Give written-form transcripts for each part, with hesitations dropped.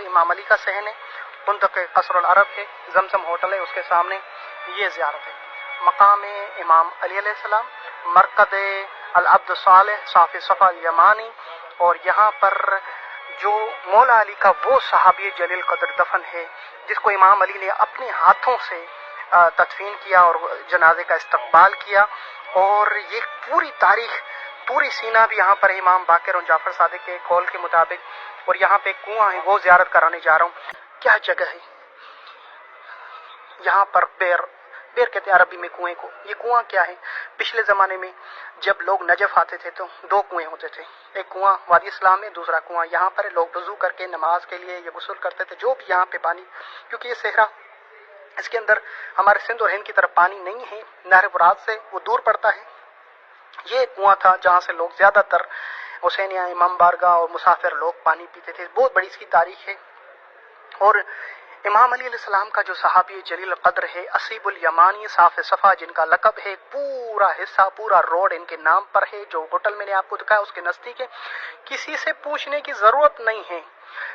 ہے, امام علی کا صحن ہے, بندق قصر العرب ہے, زمزم ہوٹل ہے, اس کے سامنے یہ زیارت ہے. مقام امام علی علیہ السلام, مرکز العبد الصالح صافی صفا الیمانی, اور یہاں پر جو مولا علی کا وہ صحابی جلیل قدر دفن ہے جس کو امام علی نے اپنے ہاتھوں سے تدفین کیا اور جنازے کا استقبال کیا. اور یہ پوری تاریخ پوری سینہ بھی یہاں پر امام باقر اور جعفر صادق کے قول کے مطابق. اور یہاں پہ کنواں ہے, وہ زیارت کرانے جا رہا ہوں. کیا جگہ ہے یہاں پر, بیر کہتے ہیں عربی میں کنویں کو. یہ کنواں کیا ہے؟ پچھلے زمانے میں جب لوگ نجف آتے تھے تو دو کنویں ہوتے تھے, ایک کنواں وادی اسلام میں, دوسرا کنواں یہاں پر. لوگ وضو کر کے نماز کے لیے یہ غسل کرتے تھے, جو بھی یہاں پہ پانی, کیونکہ یہ صحرا, اس کے اندر ہمارے سندھ اور ہند کی طرف پانی نہیں ہے, نہر فرات سے وہ دور پڑتا ہے. یہ کنواں تھا جہاں سے لوگ زیادہ تر حسینیہ, امام بارگاہ اور مسافر لوگ پانی پیتے تھے. بہت بڑی اس کی تاریخ ہے. اور امام علی علیہ السلام کا جو صحابی جلیل قدر ہے, اسیب الیمانی صاف صفا جن کا لقب ہے, پورا حصہ پورا روڈ ان کے نام پر ہے. جو ہوٹل میں نے آپ کو دکھایا اس کے نزدیک ہے, کسی سے پوچھنے کی ضرورت نہیں ہے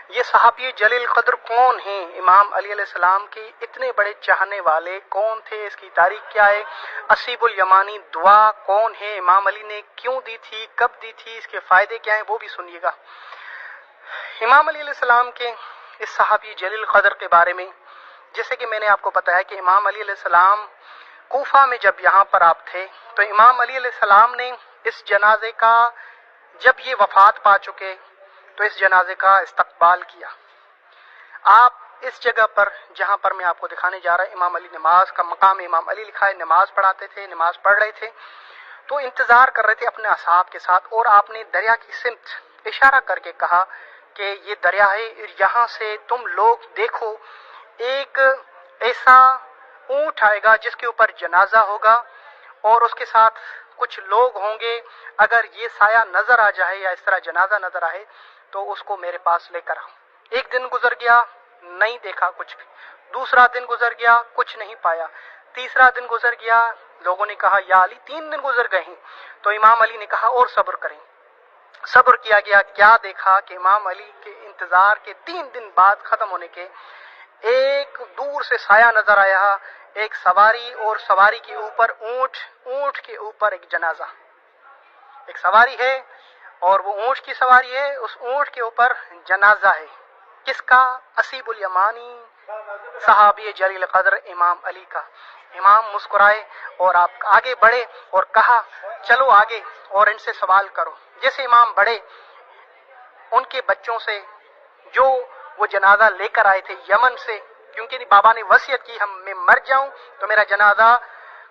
یہ صحابی جلیل قدر کون ہیں, امام علی علیہ السلام کے اتنے بڑے چاہنے والے کون تھے, اس کی تاریخ کیا ہے. اسیب الیمانی دعا کون ہے, امام علی نے کیوں دی تھی, کب دی تھی, اس کے فائدے کیا ہیں, وہ بھی سنیے گا. امام علی علیہ السلام کے اس صحابی جلیل قدر کے بارے میں, جیسے کہ میں نے آپ کو بتایا کہ امام علی علیہ السلام کوفہ میں جب یہاں پر آپ تھے تو امام علی علیہ السلام نے اس جنازے کا, جب یہ وفات پا چکے تو اس جنازے کا استقبال کیا. آپ اس جگہ پر جہاں پر میں آپ کو دکھانے جا رہا ہوں, امام علی نماز کا مقام امام علی لکھا ہے, نماز پڑھاتے تھے, نماز پڑھ رہے تھے تو انتظار کر رہے تھے اپنے اصحاب کے ساتھ. اور آپ نے دریا کی سمت اشارہ کر کے کہا کہ یہ دریا ہے, یہاں سے تم لوگ دیکھو ایک ایسا اونٹ آئے گا جس کے اوپر جنازہ ہوگا اور اس کے ساتھ کچھ لوگ ہوں گے. اگر یہ سایہ نظر آ جائے یا اس طرح جنازہ نظر آئے تو اس کو میرے پاس لے کر آؤ. ایک دن گزر گیا, نہیں دیکھا کچھ بھی. دوسرا دن گزر گیا, کچھ نہیں پایا. تیسرا دن گزر گیا, لوگوں نے کہا یا علی 3 دن گزر گئے ہیں. تو امام علی نے کہا اور صبر کریں. صبر کیا گیا. کیا دیکھا کہ امام علی کے انتظار کے 3 دن بعد ختم ہونے کے ایک دور سے سایہ نظر آیا, ایک سواری, اور سواری کے اوپر اونٹ, اونٹ کے اوپر ایک جنازہ. ایک سواری ہے اور وہ اونٹ کی سواری ہے, اس اونٹ کے اوپر جنازہ ہے. کس کا؟ اسیب الیمانی صحابی جلیل قدر امام علی کا. امام مسکرائے اور آپ آگے بڑھے اور کہا چلو آگے اور ان سے سوال کرو. جیسے امام بڑھے, ان کے بچوں سے جو وہ جنازہ لے کر آئے تھے یمن سے, کیونکہ بابا نے وصیت کی میں مر جاؤں تو میرا جنازہ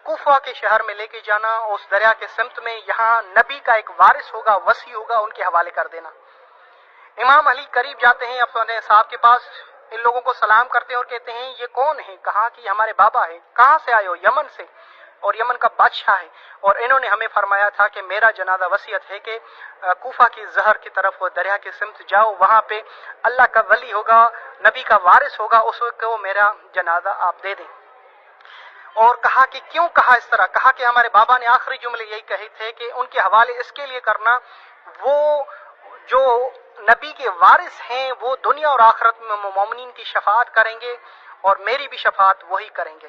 کوفہ کے شہر میں لے کے جانا, اس دریا کے سمت میں, یہاں نبی کا ایک وارث ہوگا, وصی ہوگا, ان کے حوالے کر دینا. امام علی قریب جاتے ہیں اپنے صاحب کے پاس, ان لوگوں کو سلام کرتے ہیں اور کہتے ہیں یہ کون ہے؟ کہا کہ ہمارے بابا ہے. کہاں سے آئے ہو؟ یمن سے, اور یمن کا بادشاہ ہے, اور انہوں نے ہمیں فرمایا تھا کہ میرا جنازہ وصیت ہے کہ کوفہ کی زہر کی طرف وہ دریا کی سمت جاؤ, وہاں پہ اللہ کا ولی ہوگا, نبی کا وارث ہوگا, اس کو میرا جنازہ آپ دے دیں. اور کہا کہ کیوں کہا اس طرح؟ کہا کہ ہمارے بابا نے آخری جملے یہی کہے تھے کہ ان کے حوالے اس کے لیے کرنا, وہ جو نبی کے وارث ہیں وہ دنیا اور آخرت میں مومنین کی شفاعت کریں گے اور میری بھی شفاعت وہی کریں گے.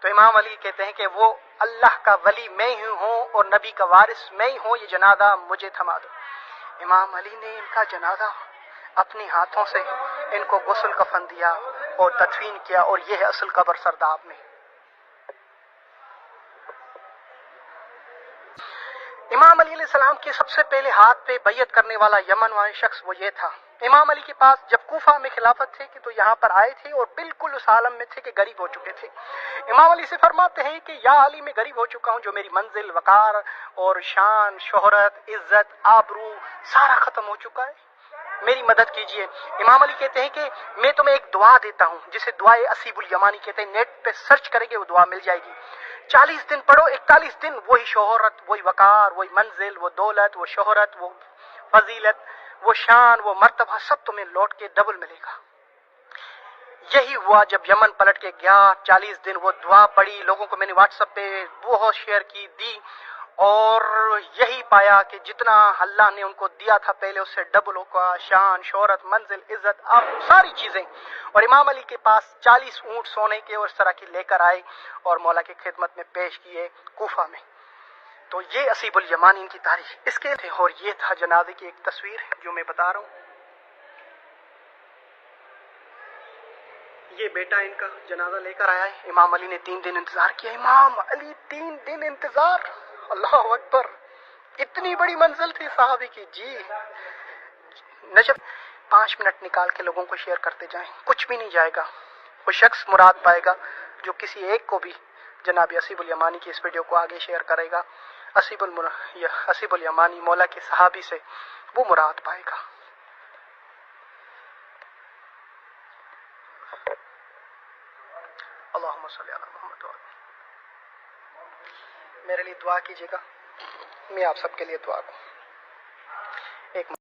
تو امام علی کہتے ہیں کہ وہ اللہ کا ولی میں ہی ہوں اور نبی کا وارث میں ہی ہوں, یہ جنازہ مجھے تھما دو. امام علی نے ان کا جنازہ اپنے ہاتھوں سے ان کو غسل کفن دیا اور تدفین کیا, اور یہ ہے اصل قبر سرداب میں. امام علی علیہ السلام کے سب سے پہلے ہاتھ پہ بیعت کرنے والا یمن والا شخص وہ یہ تھا. امام علی کے پاس جب کوفہ میں خلافت تھے کہ تو یہاں پر آئے تھے اور بالکل اس عالم میں تھے کہ غریب ہو چکے تھے. امام علی سے فرماتے ہیں کہ یا علی میں غریب ہو چکا ہوں, جو میری منزل, وقار اور شان, شہرت, عزت, آبرو سارا ختم ہو چکا ہے, میری مدد کیجیے. امام علی کہتے ہیں کہ میں تمہیں ایک دعا دیتا ہوں جسے دعائے اسیب الیمانی کہتے ہیں, نیٹ پہ سرچ کریں گے وہ دعا مل جائے گی. 40 دن پڑھو, 41 دن وہی شہرت, وہی وقار, وہی منزل, وہ دولت, وہ شہرت, وہ فضیلت, وہ شان, وہ مرتبہ سب تمہیں لوٹ کے ڈبل ملے گا. یہی ہوا جب یمن پلٹ کے گیا. 40 دن وہ دعا پڑھی, لوگوں کو میں نے واٹس ایپ پہ بہت شیئر کی دی, اور یہی پایا کہ جتنا اللہ نے ان کو دیا تھا پہلے اس سے ڈبل کا شان، شہرت، منزل، عزت، آبرو، ساری چیزیں. اور امام علی کے پاس 40 اونٹ سونے کے اور اس طرح کی لے کر آئے اور مولا کی خدمت میں پیش کیے کوفہ میں. تو یہ اسیب الیمانی ان کی تاریخ اس کے تھے. اور یہ تھا جنازے کی ایک تصویر جو میں بتا رہا ہوں. یہ بیٹا ان کا جنازہ لے کر آیا ہے. امام علی نے 3 دن انتظار کیا. امام علی 3 دن انتظار، اللہ اکبر. اتنی بڑی منزل تھی صحابی کی. جی نجف 5 منٹ نکال کے لوگوں کو شیئر کرتے جائیں، کچھ بھی نہیں جائے گا. وہ شخص مراد پائے گا جو کسی ایک کو بھی جناب اسیب الیمانی کی اس ویڈیو کو آگے شیئر کرے گا. اسیب الیمانی مولا کے صحابی سے وہ مراد پائے گا. اللہم صلی علی محمد. میرے لیے دعا کیجیے گا، میں آپ سب کے لیے دعا کروں. ایک